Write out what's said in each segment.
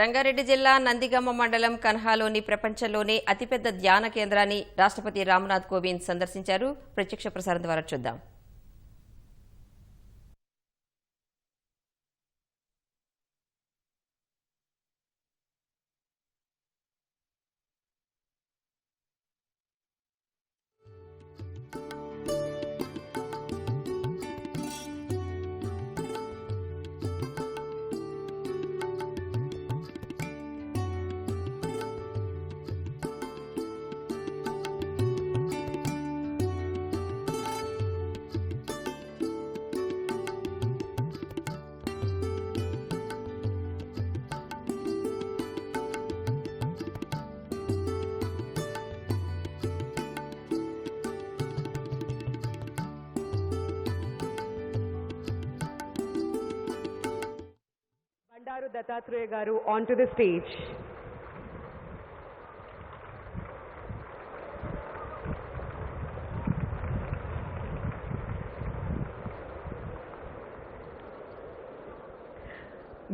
రంగారెడ్డి జిల్లా నందిగామ మండలం కన్హాలోని ప్రపంచంలోనే అతిపెద్ద ధ్యాన కేంద్రాన్ని రాష్ట్రపతి రామ్నాథ్ కోవింద్ సందర్శించారు. ప్రత్యక్ష ప్రసారం ద్వారా చూద్దాం. Dattatreya garu onto the stage.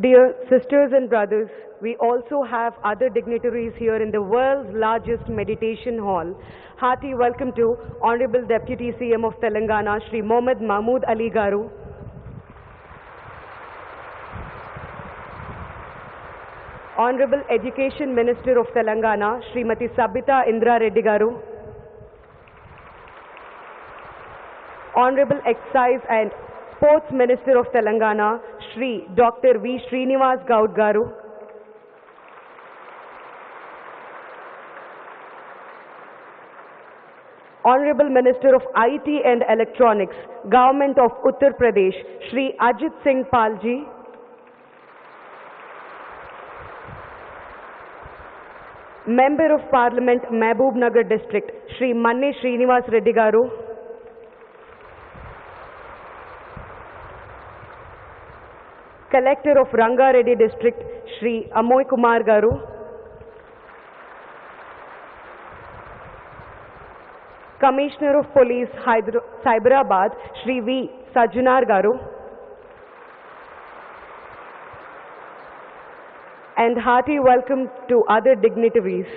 Dear sisters and brothers, we also have other dignitaries here in the world's largest meditation hall. Hearty welcome to Honorable Deputy CM of Telangana, Shri Mohammad Mahmood Ali garu. Honorable Education Minister of Telangana, Srimati Sabita Indra Reddy garu. Honorable Excise and Sports Minister of Telangana, Shri Dr. V. Srinivas Gaud garu. Honorable Minister of IT and Electronics, Government of Uttar Pradesh, Shri Ajit Singh Palji. Member of Parliament, Mehboob Nagar District, Shri Manne Srinivas Reddy garu. Collector of Ranga Reddy District, Shri Amoy Kumar garu. Commissioner of Police, Cyberabad, Shri V. Sajjanar garu. And hearty welcome to other dignitaries.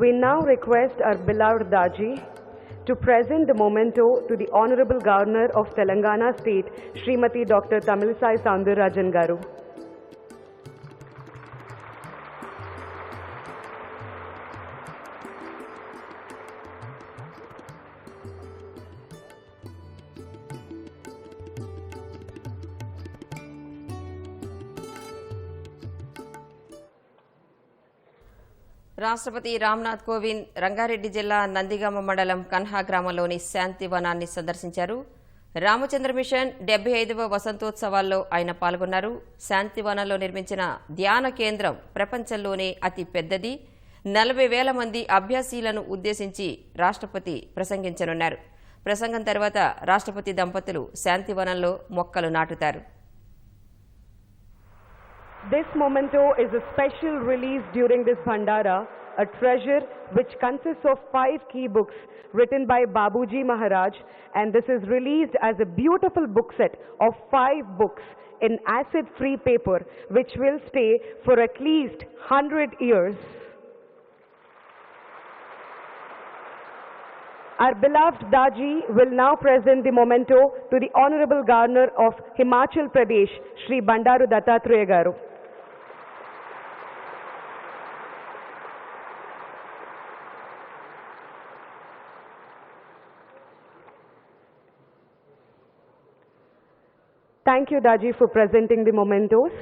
We now request our beloved Daji to present the memento to the Honorable Governor of Telangana State, Srimati Dr. Tamilisai Soundararajan garu. రాష్ట్రపతి రామ్నాథ్ కోవింద్ రంగారెడ్డి జిల్లా నందిగామ మండలం కన్హా గ్రామంలోని శాంతివనాన్ని సందర్శించారు. Ramachandra machine 75వ వసంతోత్సవాల్లో ఆయన పాల్గొన్నారు. శాంతివనంలో నిర్మించిన ధ్యాన కేంద్రం ప్రపంచంలోనే అతి పెద్దది. 40,000 మంది అభ్యాసీలను ఉద్దేశించి రాష్ట్రపతి ప్రసంగించనున్నారు. ప్రసంగం తర్వాత రాష్ట్రపతి దంపతులు శాంతివనంలో మొక్కలు నాటుతారు. This memento is a special release during this Bhandara, a treasure which consists of 5 key books written by Babuji Maharaj, and this is released as a beautiful book set of 5 books in acid-free paper which will stay for at least 100 years. Our beloved Daji will now present the memento to the Honorable Governor of Himachal Pradesh, Shri Bandaru Dattatreya garu. Thank you, Daji, for presenting the mementos.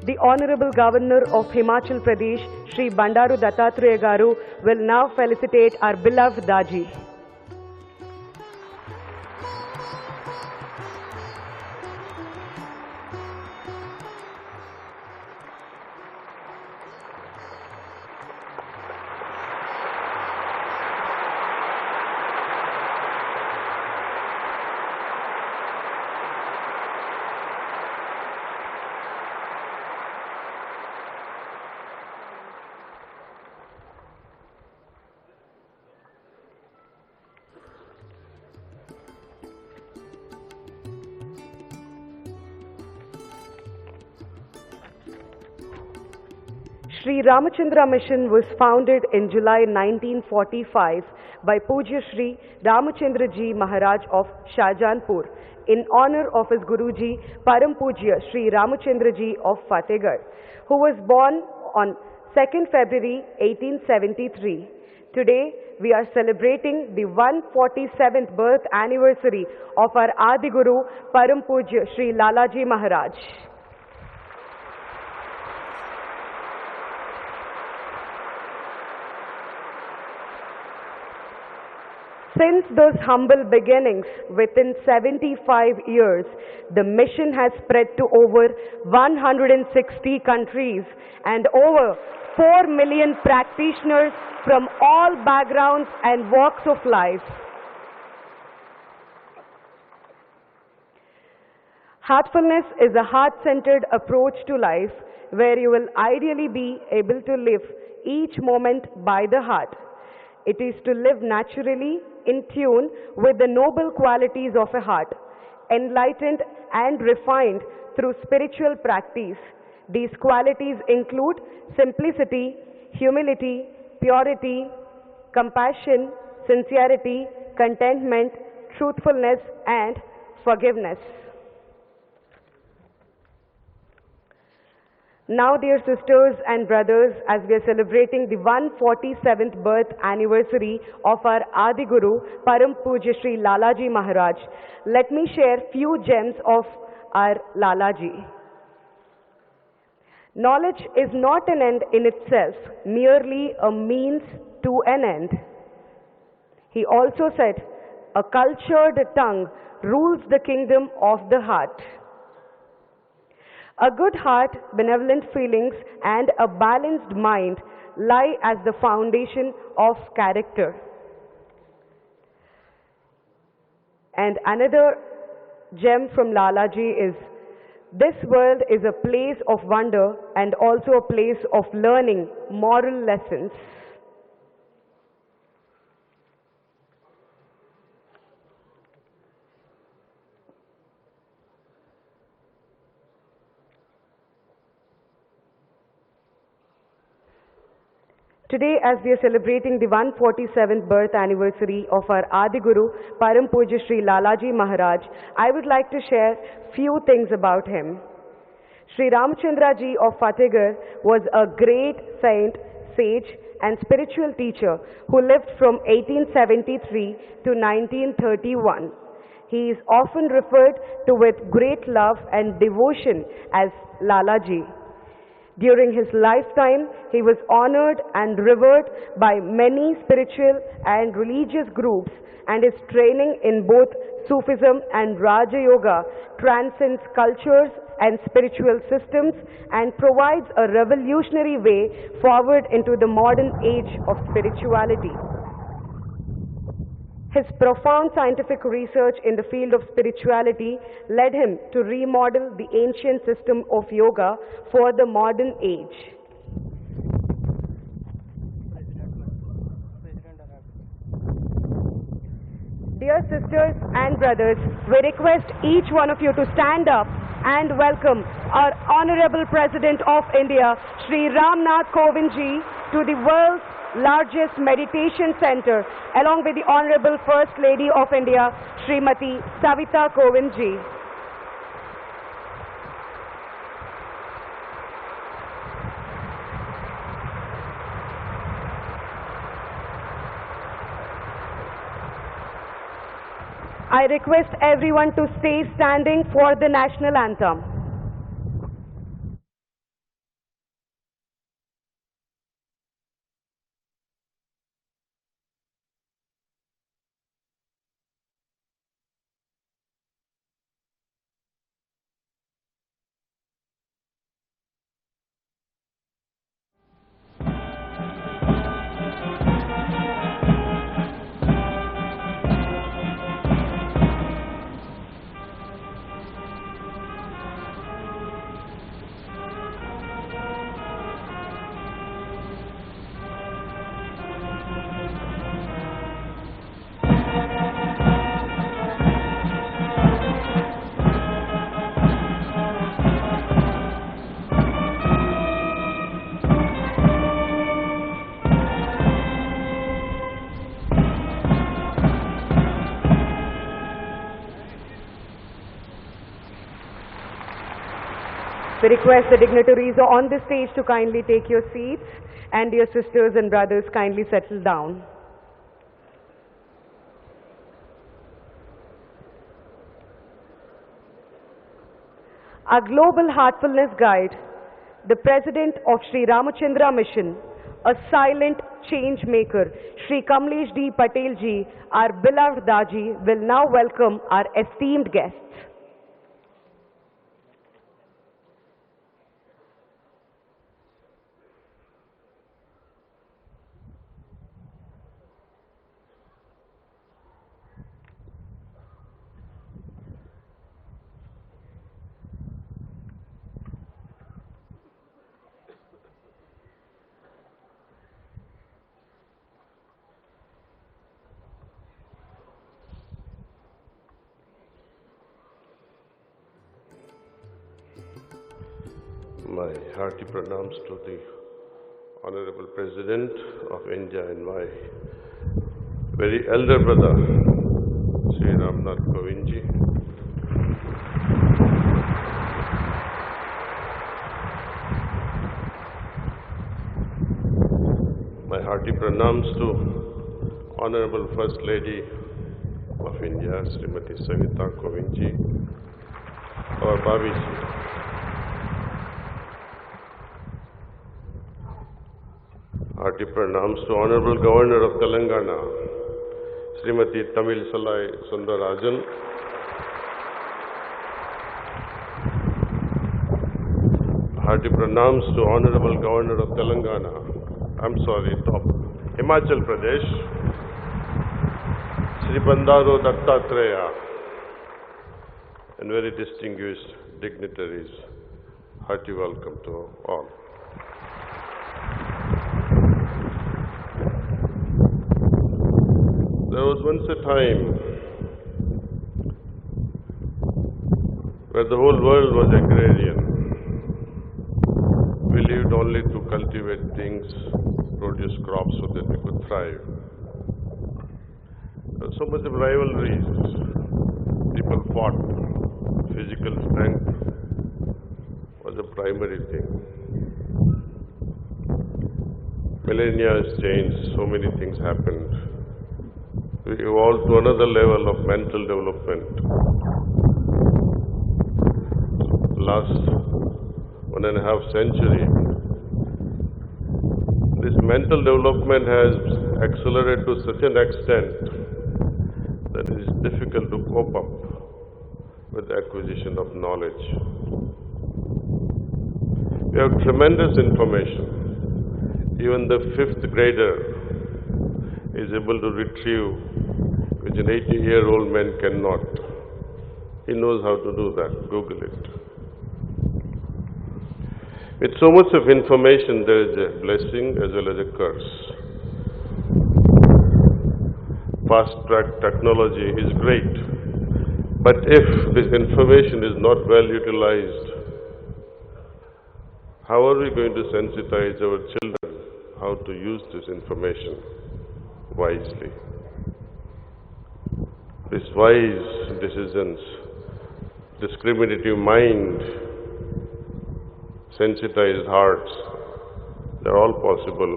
the Honorable Governor of Himachal Pradesh, Shri Bandaru Dattatreya Garu, will now felicitate our beloved Daji. Sri Ramachandra Mission was founded in July 1945 by Pujya Sri Ramachandra Ji Maharaj of Shahjahanpur in honor of his Guruji Param Pujya Sri Ramachandra Ji of Fatehgarh, who was born on 2nd February 1873. Today, we are celebrating the 147th birth anniversary of our Adi Guru Param Pujya Sri Lalaji Maharaj. Since those humble beginnings, within 75 years, the mission has spread to over 160 countries and over 4 million practitioners from all backgrounds and walks of life. Heartfulness is a heart-centered approach to life where you will ideally be able to live each moment by the heart. It is to live naturally, in tune with the noble qualities of a heart, enlightened and refined through spiritual practice. These qualities include simplicity, humility, purity, compassion, sincerity, contentment, truthfulness, and forgiveness. Now, dear sisters and brothers, as we are celebrating the 147th birth anniversary of our Adi Guru, Param Pujya Sri Lalaji Maharaj, let me share few gems of our Lalaji. Knowledge is not an end in itself, merely a means to an end. He also said, a cultured tongue rules the kingdom of the heart. A good heart, benevolent feelings, and a balanced mind lie as the foundation of character. And another gem from Lalaji is, this world is a place of wonder and also a place of learning moral lessons. Today, as we are celebrating the 147th birth anniversary of our Adi Guru, Param Pujya Sri Lalaji Maharaj, I would like to share few things about him. Sri Ramachandra Ji of Fatehgarh was a great saint, sage, and spiritual teacher who lived from 1873 to 1931. He is often referred to with great love and devotion as Lalaji. During his lifetime, he was honored and revered by many spiritual and religious groups, and his training in both Sufism and Raja Yoga transcends cultures and spiritual systems and provides a revolutionary way forward into the modern age of spirituality. His profound scientific research in the field of spirituality led him to remodel the ancient system of yoga for the modern age. Dear sisters and brothers, we request each one of you to stand up and welcome our Honorable President of India, Shri Nath Kovind Ji, to the world's largest meditation center, along with the Honorable First Lady of India, Srimati Savita Kovind Ji. I request everyone to stay standing for the national anthem. We request the dignitaries on the stage to kindly take your seats, and your sisters and brothers kindly settle down. Our Global Heartfulness Guide, the President of Sri Ramachandra Mission, a silent change maker, Sri Kamlesh D. Patel ji, our beloved Daji, will now welcome our esteemed guests. My hearty pranams to the Honorable President of India and my very elder brother, Sri Nath Kovind ji. My hearty pranams to Honorable First Lady of India, Srimati Savita Kovind ji, our Bhabi ji. Hearty pranams to Honorable Governor of Telangana, Srimati Tamil Salai Sundarajan. Hearty pranams to Honorable Governor of Telangana, Himachal Pradesh, Sri Bandaro Dattatreya, and very distinguished dignitaries. Hearty welcome to all. There was once a time where the whole world was agrarian. We lived only to cultivate things, produce crops so that we could thrive. There was so much of rivalries. People fought. Physical strength was a primary thing. Millennia has changed, so many things happened. We evolved to another level of mental development. Last 1.5 centuries, this mental development has accelerated to such an extent that it is difficult to cope up with the acquisition of knowledge. We have tremendous information. Even the 5th grader is able to retrieve which an 80-year-old man cannot. He knows how to do that. Google it. With so much of information, there is a blessing as well as a curse. Fast-track technology is great, but if this information is not well utilized, how are we going to sensitize our children how to use this information wisely? These wise decisions, discriminative mind, sensitized hearts, they are all possible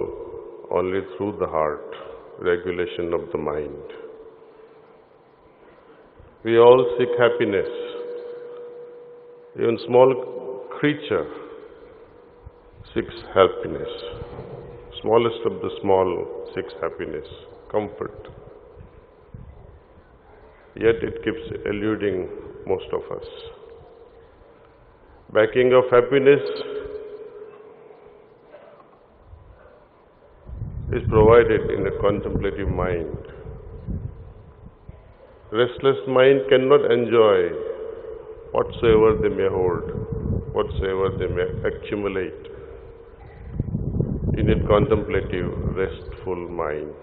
only through the heart, regulation of the mind. We all seek happiness. Even small creature seeks happiness. Smallest of the small seeks happiness, comfort. Yet it keeps eluding most of us. Backing of happiness is provided in a contemplative mind. Restless mind cannot enjoy whatsoever they may hold, whatsoever they may accumulate. You need contemplative, restful mind.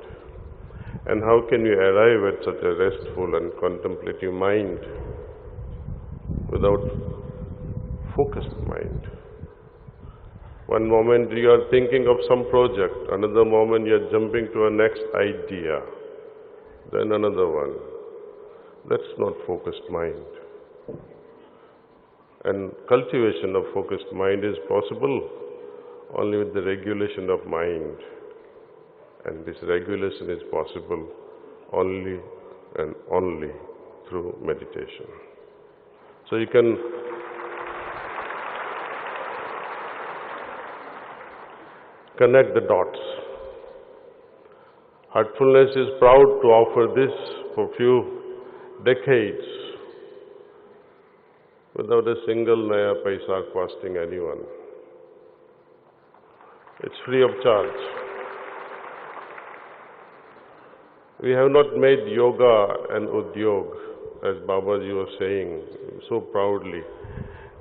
And how can you arrive at such a restful and contemplative mind without focused mind? One moment you are thinking of some project, another moment you are jumping to a next idea, then another one. That's not focused mind. And cultivation of focused mind is possible only with the regulation of mind. And this regulation is possible only and only through meditation. So you can connect the dots. Heartfulness is proud to offer this for few decades without a single naya paisa costing anyone. It's free of charge. We have not made yoga an udyog, as Babaji was saying so proudly,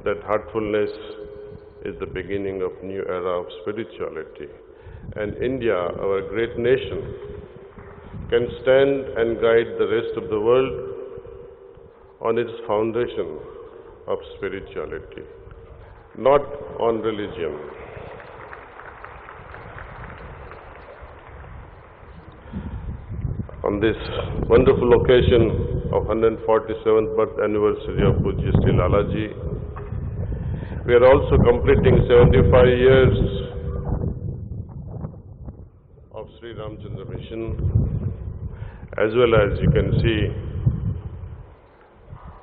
that heartfulness is the beginning of new era of spirituality. And India, our great nation, can stand and guide the rest of the world on its foundation of spirituality, not on religion. On this wonderful occasion of 147th birth anniversary of Pujya Sri Lalaji, we are also completing 75 years of Sri Ramachandra mission, as well as you can see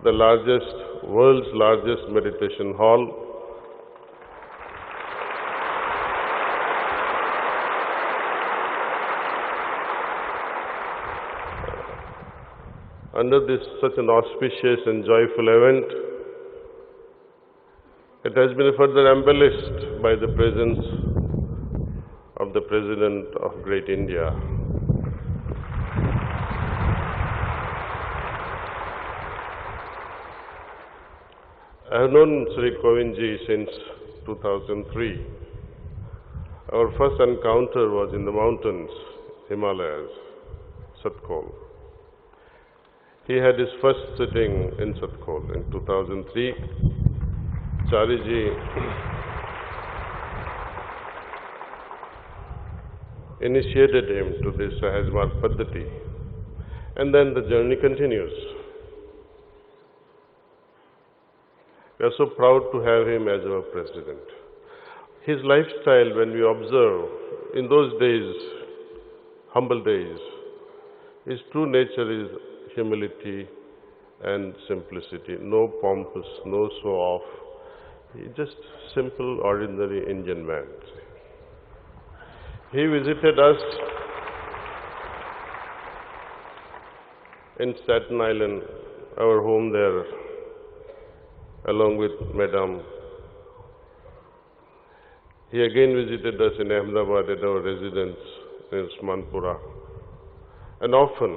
the world's largest meditation hall. Under such an auspicious and joyful event, it has been further embellished by the presence of the President of Great India. I have known Sri Kovind ji since 2003. Our first encounter was in the mountains, Himalayas, Satkol. He had his first sitting in Satkol in 2003. Chariji initiated him to this Sahajmat Paddhati, and then the journey continues. We are so proud to have him as our president. His lifestyle, when we observe, in those days, humble days, his true nature is humility and simplicity. No pompous, no show-off. He's just simple, ordinary Indian man. He visited us in Staten Island, our home there, along with Madam. He again visited us in Ahmedabad at our residence in Usmanpura, and often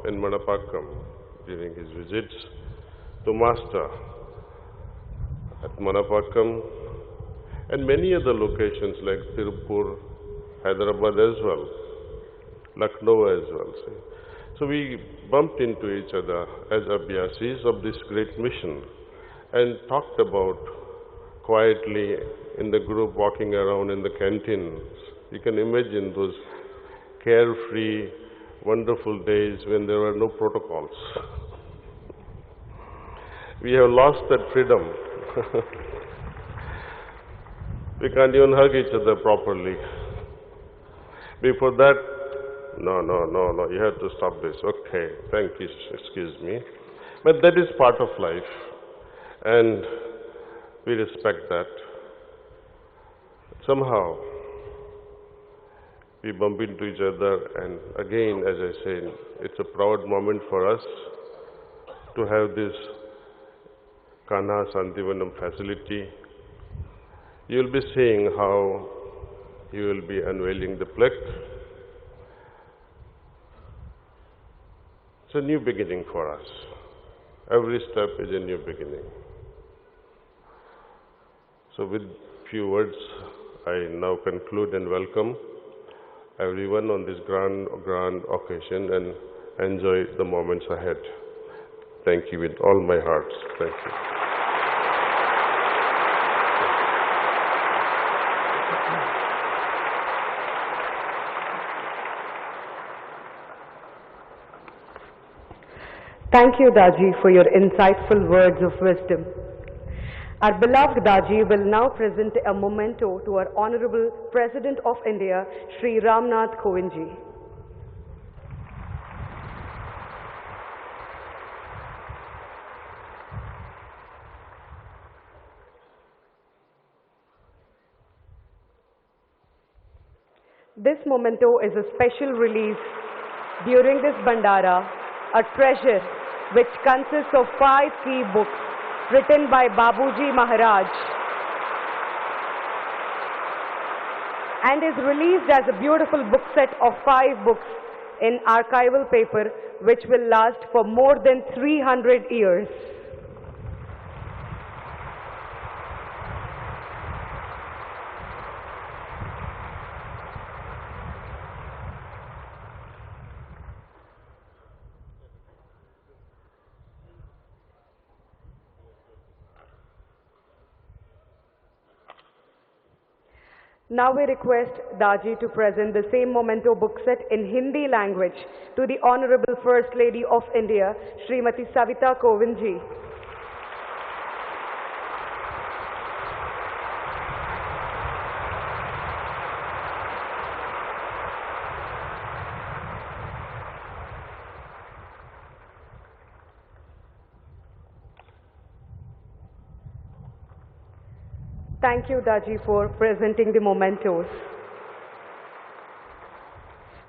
in Manapakkam during his visits to Master at Manapakkam, and many other locations like Tirupur, Hyderabad as well, Lucknow as well. So we bumped into each other as abhyasis of this great mission and talked about quietly in the group walking around in the canteens. You can imagine those carefree, wonderful days when there were no protocols. We have lost that freedom. We can't even hug each other properly. Before that, no, you have to stop this. Okay, thank you, excuse me. But that is part of life, and we respect that. Somehow, we bump into each other, and again, as I said, it's a proud moment for us to have this Kanha Santivanam facility. You will be seeing how he will be unveiling the plaque. It's a new beginning for us. Every step is a new beginning. So with few words, I now conclude and welcome everyone on this grand occasion and enjoy the moments ahead. Thank you with all my heart. Thank you. Thank you, Daji, for your insightful words of wisdom. Our beloved Daji will now present a memento to our Honorable President of India, Shri Nath Kovind ji. This memento is a special release during this Bhandara, a treasure which consists of 5 key books written by Babuji Maharaj and is released as a beautiful book set of 5 books in archival paper which will last for more than 300 years. Now we request Daji to present the same memento book set in Hindi language to the Honorable First Lady of India, Srimati Savita Kovind ji. Thank you, Daji, for presenting the mementos.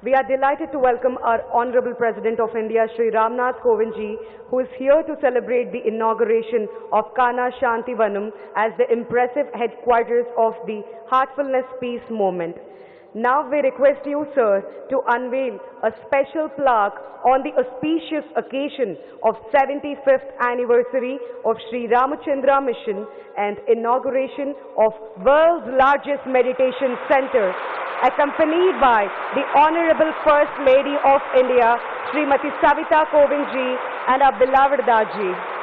We are delighted to welcome our Honorable President of India, Shri Nath Kovind ji, who is here to celebrate the inauguration of Kanha Shantivanam as the impressive headquarters of the Heartfulness Peace Movement. Now we request you, sir, to unveil a special plaque on the auspicious occasion of 75th anniversary of Sri Ramachandra Mission and inauguration of world's largest meditation center, accompanied by the Honorable First Lady of India, Srimati Savita Kovind ji, and our beloved Daji.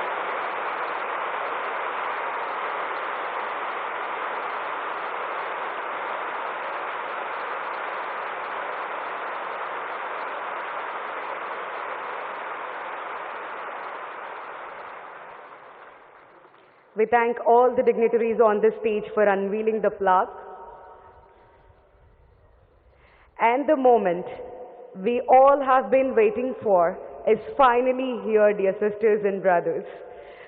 We thank all the dignitaries on this stage for unveiling the plaque. And the moment we all have been waiting for is finally here, dear sisters and brothers.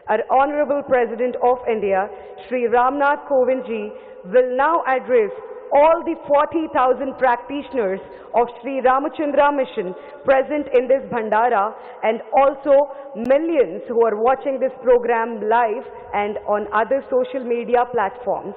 Our Honorable President of India, Shri Nath Kovind ji, will now address all the 40,000 practitioners of Sri Ramachandra Mission present in this Bhandara, and also millions who are watching this program live and on other social media platforms.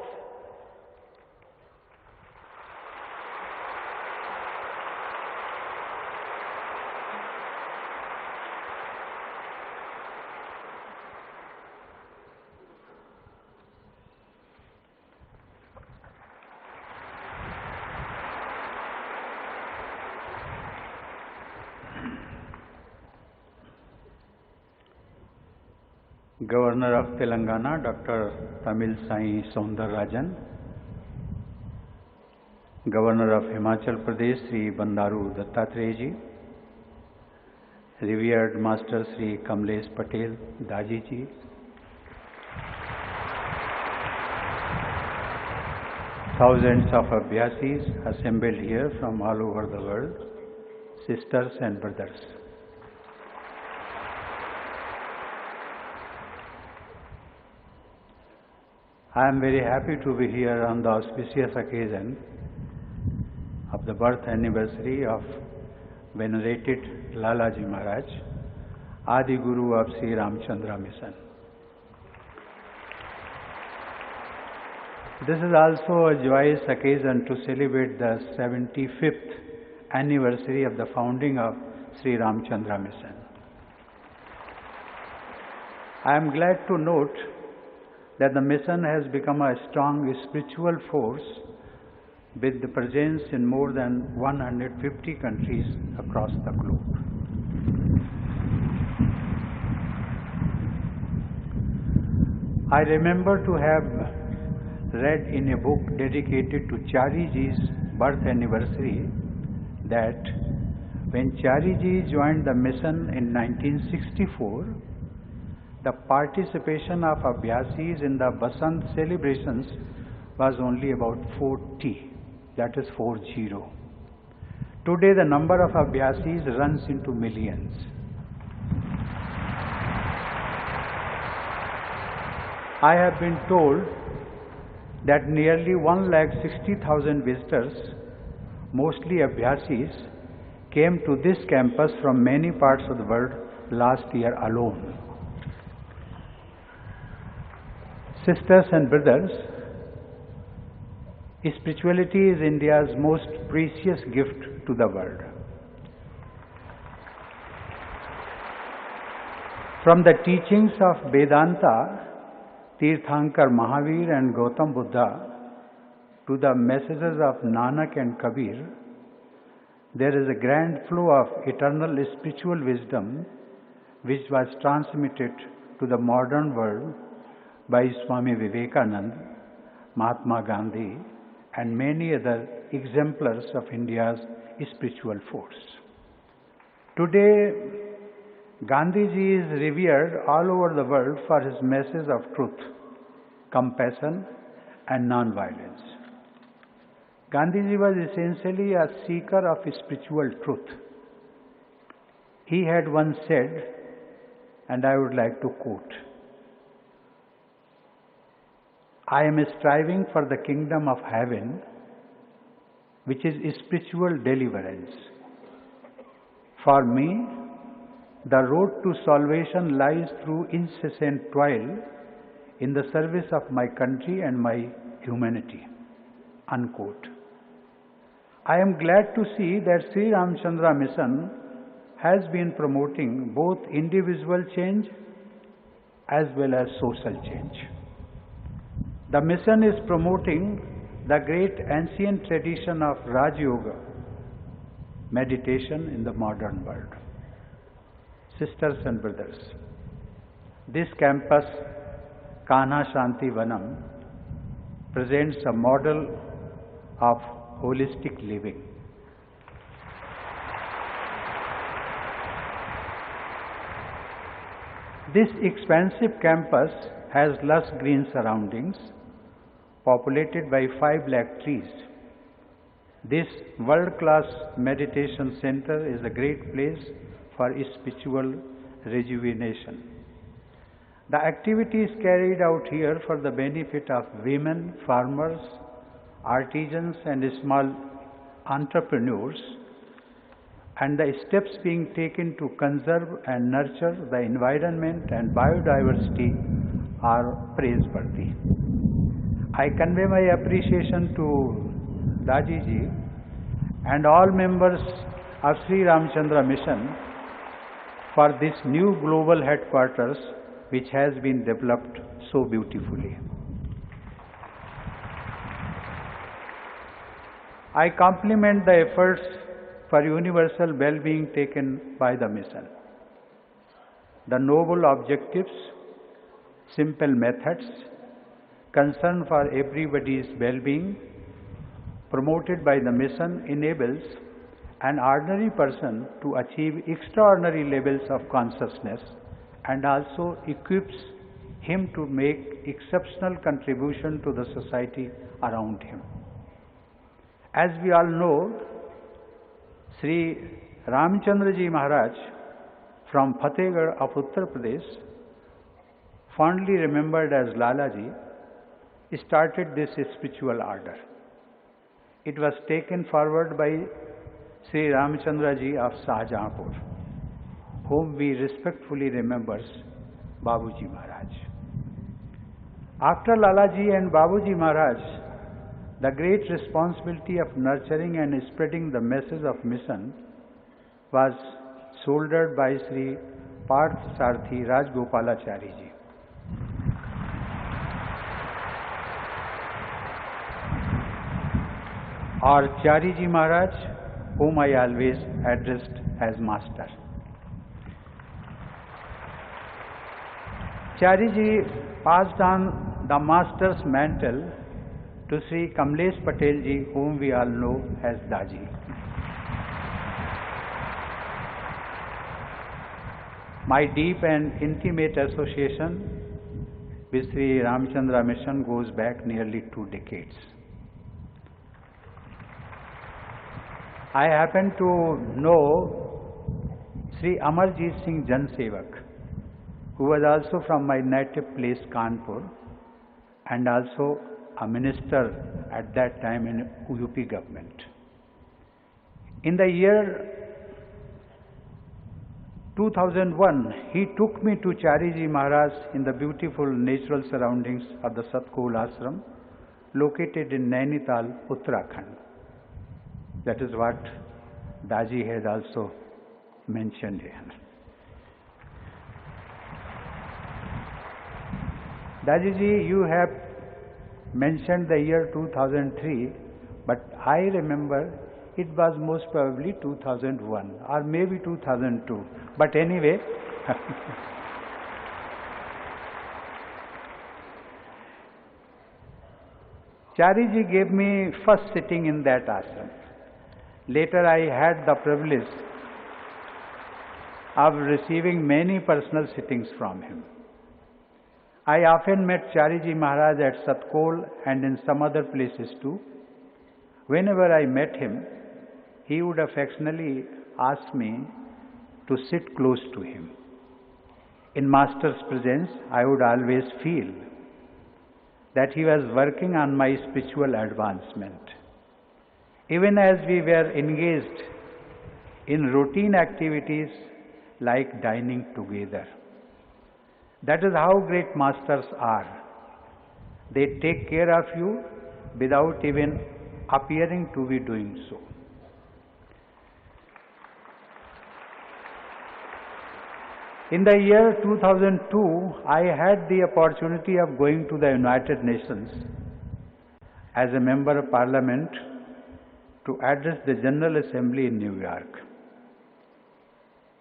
Governor of Telangana, Dr. Tamil Sai Soundararajan, Governor of Himachal Pradesh, Sri Bandaru Dattatreya ji, revered Master Sri Kamlesh Patel Daji ji, thousands of Abhyasis assembled here from all over the world, sisters and brothers. I am very happy to be here on the auspicious occasion of the birth anniversary of venerated Lalaji Maharaj, Adi Guru of Sri Ramachandra Mission. This is also a joyous occasion to celebrate the 75th anniversary of the founding of Sri Ramachandra Mission. I am glad to note that the mission has become a strong spiritual force with the presence in more than 150 countries across the globe. I remember to have read in a book dedicated to Chariji's birth anniversary that when Chariji joined the mission in 1964, the participation of Abhyasis in the Vasant celebrations was only about 40, that is 40. Today the number of Abhyasis runs into millions. I have been told that nearly 160,000 visitors, mostly Abhyasis, came to this campus from many parts of the world last year alone. Sisters and brothers, spirituality is India's most precious gift to the world. From the teachings of Vedanta, Tirthankar Mahavir and Gautam Buddha, to the messages of Nanak and Kabir, there is a grand flow of eternal spiritual wisdom which was transmitted to the modern world by Swami Vivekananda, Mahatma Gandhi, and many other exemplars of India's spiritual force. Today, Gandhiji is revered all over the world for his message of truth, compassion, and non-violence. Gandhiji was essentially a seeker of spiritual truth. He had once said, and I would like to quote, "I am striving for the kingdom of heaven, which is spiritual deliverance. For me, the road to salvation lies through incessant toil in the service of my country and my humanity." Unquote. I am glad to see that Sri Ramachandra Mission has been promoting both individual change as well as social change. The mission is promoting the great ancient tradition of Raj Yoga, meditation in the modern world. Sisters and brothers, this campus, Kanha Shanti Vanam, presents a model of holistic living. This expansive campus has lush green surroundings, populated by 5 lakh trees. This world-class meditation center is a great place for spiritual rejuvenation. The activities carried out here for the benefit of women, farmers, artisans and small entrepreneurs, and the steps being taken to conserve and nurture the environment and biodiversity are praiseworthy. I convey my appreciation to Daji ji and all members of Sri Ramachandra Mission for this new global headquarters which has been developed so beautifully. I compliment the efforts for universal well-being taken by the mission. The noble objectives, simple methods, concern for everybody's well-being promoted by the mission enables an ordinary person to achieve extraordinary levels of consciousness and also equips him to make exceptional contribution to the society around him. As we all know, Sri Ramachandra ji Maharaj from Fatehgarh of Uttar Pradesh, fondly remembered as Lala ji, started this spiritual order. It was taken forward by Sri Ramachandra ji of Shahjahanpur, whom we respectfully remembers Babuji Maharaj. After Lalaji and Babuji Maharaj, the great responsibility of nurturing and spreading the message of mission was shouldered by Sri Parth Sarthi Rajgopalachari ji. Or Chari ji Maharaj, whom I always addressed as Master. Chari ji passed on the Master's mantle to Sri Kamlesh Patel ji, whom we all know as Daji. My deep and intimate association with Sri Ramachandra Mission goes back nearly 2 decades. I happen to know Sri Amarjit Singh Jansevak, who was also from my native place Kanpur and also a minister at that time in UP government. In the year 2001, he took me to Chariji Maharaj in the beautiful natural surroundings of the Satkul Ashram located in Nainital, Uttarakhand. That is what Daji had also mentioned here. Daji ji, you have mentioned the year 2003, but I remember it was most probably 2001 or maybe 2002. But anyway, Chariji gave me first sitting in that ashram. Later I had the privilege of receiving many personal sittings from him. I often met Chariji Maharaj at Satkol and in some other places too. Whenever I met him, he would affectionately ask me to sit close to him. In Master's presence, I would always feel that he was working on my spiritual advancement. Even as we were engaged in routine activities like dining together. That is how great masters are. They take care of you without even appearing to be doing so. In the year 2002, I had the opportunity of going to the United Nations as a member of Parliament to address the General Assembly in New York.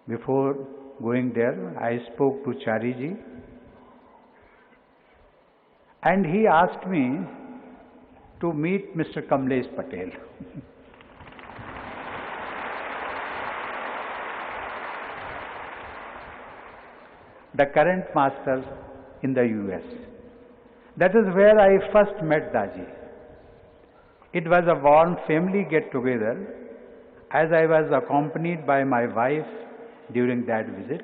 Before going there, I spoke to Chariji and he asked me to meet Mr. Kamlesh Patel. The current master in the US. That is where I first met Daji. It was a warm family get-together as I was accompanied by my wife during that visit.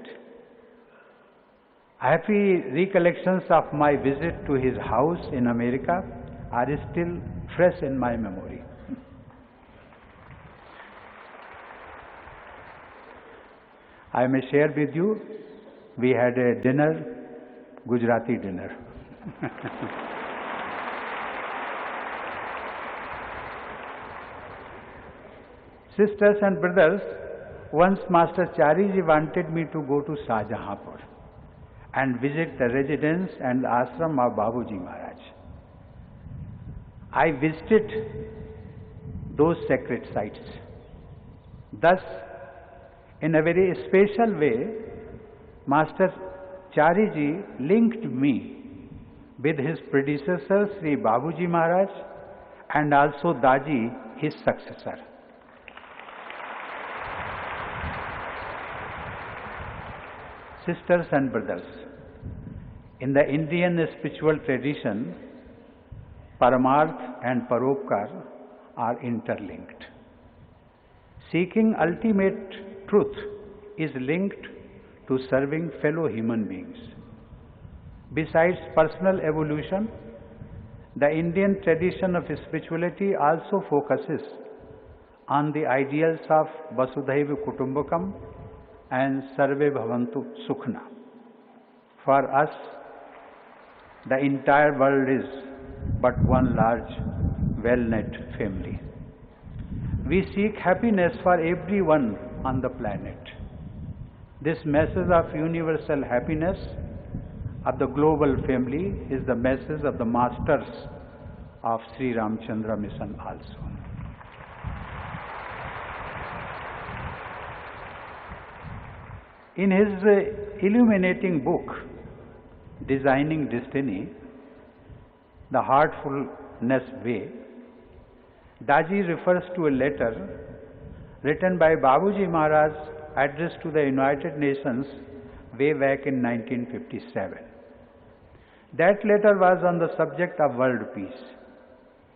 Happy recollections of my visit to his house in America are still fresh in my memory. I may share with you, we had a dinner, Gujarati dinner. Sisters and brothers, once Master Chariji wanted me to go to Shahjahanpur and visit the residence and ashram of Babuji Maharaj. I visited those sacred sites. Thus, in a very special way, Master Chariji linked me with his predecessor Sri Babuji Maharaj and also Daji, his successor. Sisters and brothers, in the Indian spiritual tradition, Paramarth and Paropkar are interlinked. Seeking ultimate truth is linked to serving fellow human beings. Besides personal evolution, the Indian tradition of spirituality also focuses on the ideals of Vasudhaiva Kutumbakam and Sarve Bhavantu Sukhna. For us, the entire world is but one large, well-knit family. We seek happiness for everyone on the planet. This message of universal happiness of the global family is the message of the masters of Sri Ramachandra Mission also. In his illuminating book, Designing Destiny, The Heartfulness Way, Daji refers to a letter written by Babuji Maharaj addressed to the United Nations way back in 1957. That letter was on the subject of world peace.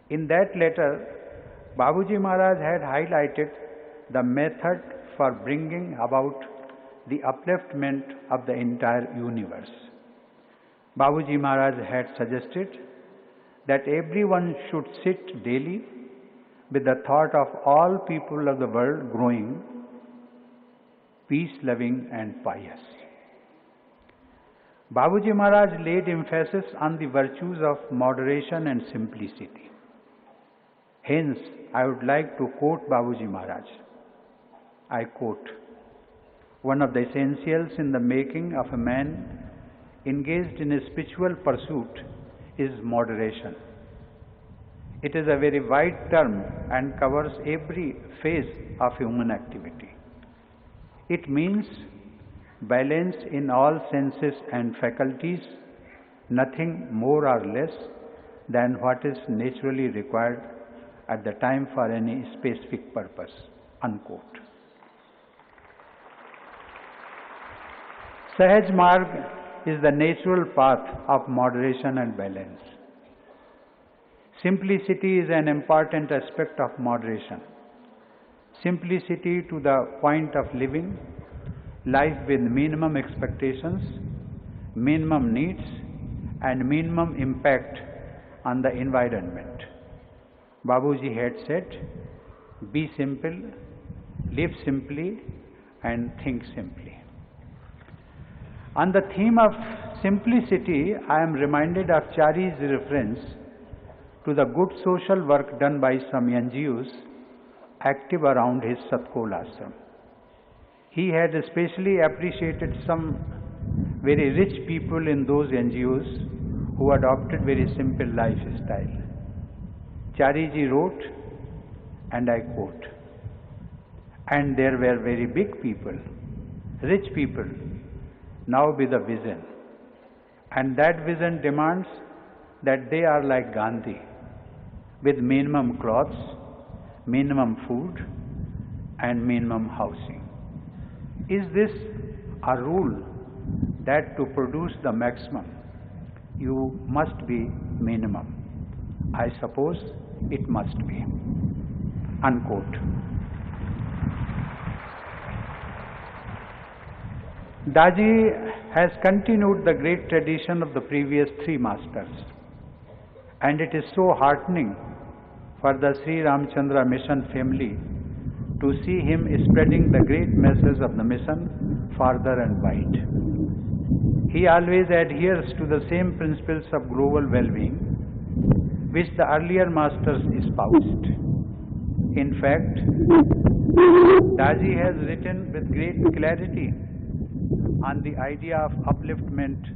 In that letter, Babuji Maharaj had highlighted the method for bringing about the upliftment of the entire universe. Babuji Maharaj had suggested that everyone should sit daily with the thought of all people of the world growing peace-loving and pious. Babuji Maharaj laid emphasis on the virtues of moderation and simplicity. Hence, I would like to quote Babuji Maharaj. I quote, "One of the essentials in the making of a man engaged in a spiritual pursuit is moderation. It is a very wide term and covers every phase of human activity. It means balance in all senses and faculties, nothing more or less than what is naturally required at the time for any specific purpose." Unquote. Sahaj Marg is the natural path of moderation and balance. Simplicity is an important aspect of moderation. Simplicity to the point of living, life with minimum expectations, minimum needs, and minimum impact on the environment. Babuji had said, "Be simple, live simply, and think simply." On the theme of simplicity, I am reminded of Chari's reference to the good social work done by some NGOs active around his Satkol ashram. He had especially appreciated some very rich people in those NGOs who adopted very simple lifestyle. Chariji wrote, and I quote, "And there were very big people, rich people, now with a vision. And that vision demands that they are like Gandhi, with minimum clothes, minimum food, and minimum housing." Is this a rule that to produce the maximum, you must be minimum? I suppose it must be. Unquote. Daji has continued the great tradition of the previous three masters, and it is so heartening for the Sri Ramachandra mission family to see him spreading the great message of the mission farther and wide. He always adheres to the same principles of global well-being which the earlier masters espoused. In fact, Daji has written with great clarity on the idea of upliftment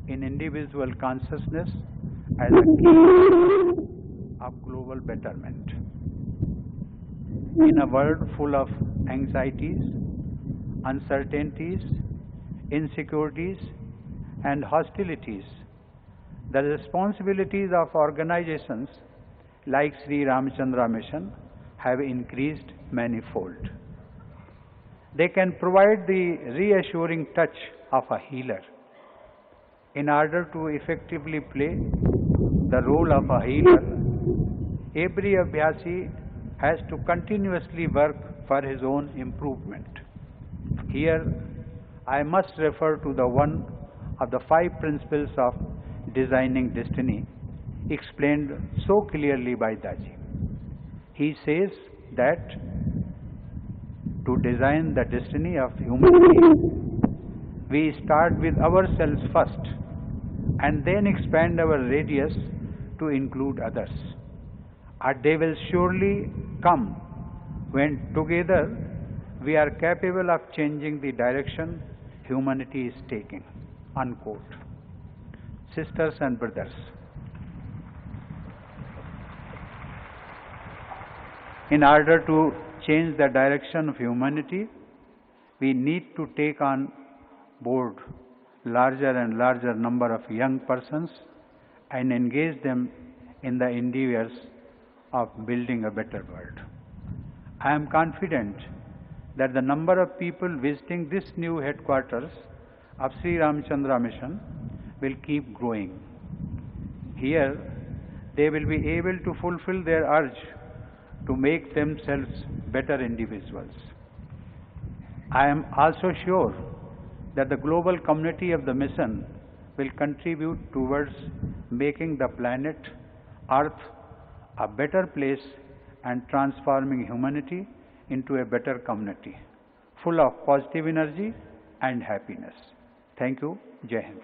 in individual consciousness as a key of global betterment. In a world full of anxieties, uncertainties, insecurities, and hostilities, the responsibilities of organizations like Sri Ramachandra Mission have increased manifold. They can provide the reassuring touch of a healer. In order to effectively play the role of a healer, every abhyasi has to continuously work for his own improvement. Here, I must refer to the one of the 5 principles of designing destiny explained so clearly by Daji. He says that to design the destiny of humanity, we start with ourselves first and then expand our radius to include others. A day will surely come when together we are capable of changing the direction humanity is taking. Unquote. Sisters and brothers, in order to change the direction of humanity, we need to take on board larger and larger number of young persons and engage them in the endeavors of building a better world. I am confident that the number of people visiting this new headquarters of Sri Ramachandra mission will keep growing. Here, they will be able to fulfill their urge to make themselves better individuals. I am also sure that the global community of the mission will contribute towards making the planet Earth a better place and transforming humanity into a better community, full of positive energy and happiness. Thank you. Jai Hind.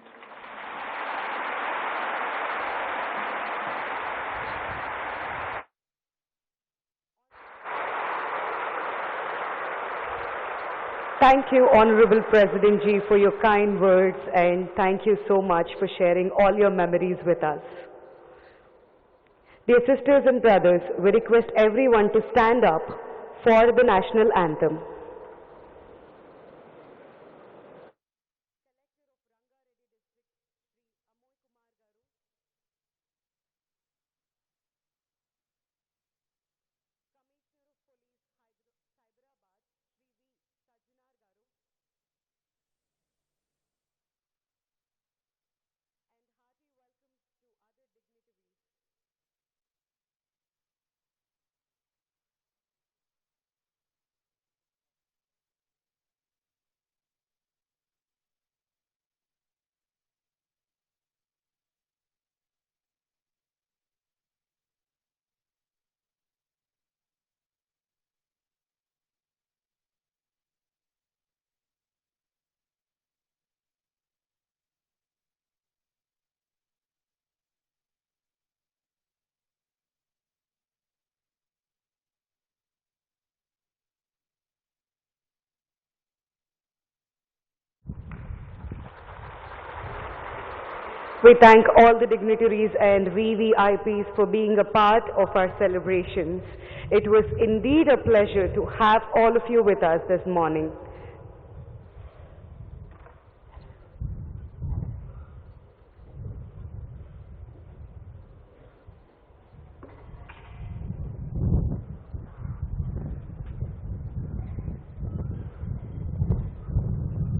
Thank you, Honorable President Ji, for your kind words, and thank you so much for sharing all your memories with us. Dear sisters and brothers, we request everyone to stand up for the national anthem. We thank all the dignitaries and VVIPs for being a part of our celebrations. It was indeed a pleasure to have all of you with us this morning.